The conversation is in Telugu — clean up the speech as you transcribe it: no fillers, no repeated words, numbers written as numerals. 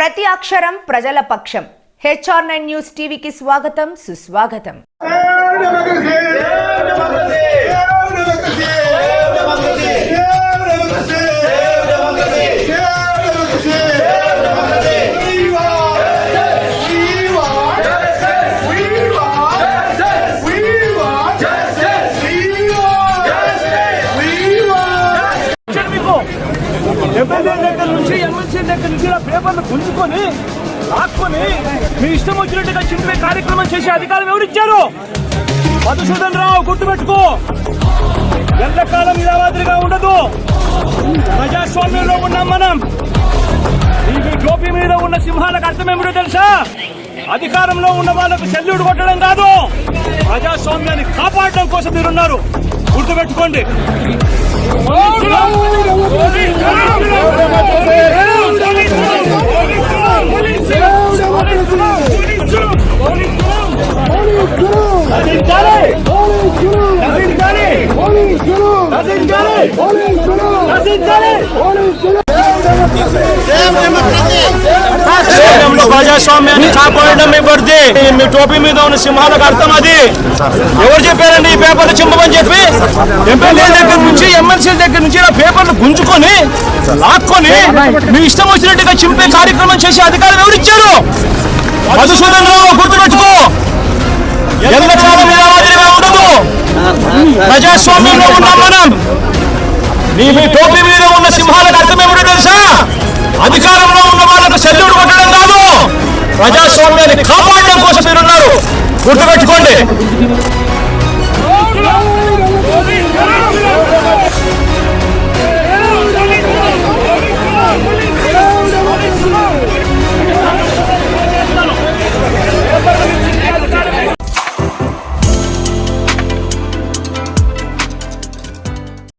ప్రతి అక్షరం ప్రజల పక్షం. HR9 న్యూస్ టీవీకి స్వాగతం, సుస్వాగతం. ఎమ్మెల్యే దగ్గర నుంచి ఎమ్మెల్సీ దగ్గర నుంచి పేపర్లు గుంజుకొని లాక్కొని మీ ఇష్టం వచ్చినట్టుగా చింపే కార్యక్రమం చేసే అధికారం ఎవరిచ్చారు? మధుసూదన్ రావు, గుర్తుపెట్టుకో, ఎల్లకాలం ఇలా మాదిరిగా ఉండదు. ప్రజాస్వామ్యంలో ఉన్నాం మనం. ఈ టోపీ మీద ఉన్న సింహాలకు అర్థం ఏమిటో తెలుసా? అధికారంలో ఉన్న వాళ్ళకు సెల్యూట్ కొట్టడం కాదు, ప్రజాస్వామ్యాన్ని కాపాడడం కోసం మీరున్నారు. గుర్తుపెట్టుకోండి. ప్రజాస్వామ్యాన్ని కాపాడడం మీ బర్ది. మీ టోపీ మీద ఉన్న సింహాలకు అర్థం అది. ఎవరు చెప్పారండి ఈ పేపర్లు చింపమని చెప్పి? ఎమ్మెల్యే దగ్గర నుంచి ఎమ్మెల్సీ దగ్గర నుంచి ఇలా పేపర్లు గుంజుకొని లాక్కొని మీ ఇష్టం వచ్చినట్టుగా చింపే కార్యక్రమం చేసే అధికారం ఎవరిచ్చారు? మధుసూదన్ రావు, గుర్తుపెట్టుకో, ఎల్లకాలం ఇలా మాదిరిగా ఉండదు. ప్రజాస్వామ్యంలో ఉన్నాం మనం. మీ టోపీ మీద ఉన్న సింహాలకు అర్థం ఏమిటో తెలుసా? అధికారంలో ఉన్న వాళ్ళకు సెల్యూట్ కొట్టడం కాదు, ప్రజాస్వామ్యాన్ని కాపాడడం కోసం మీరున్నారు. గుర్తుపెట్టుకోండి.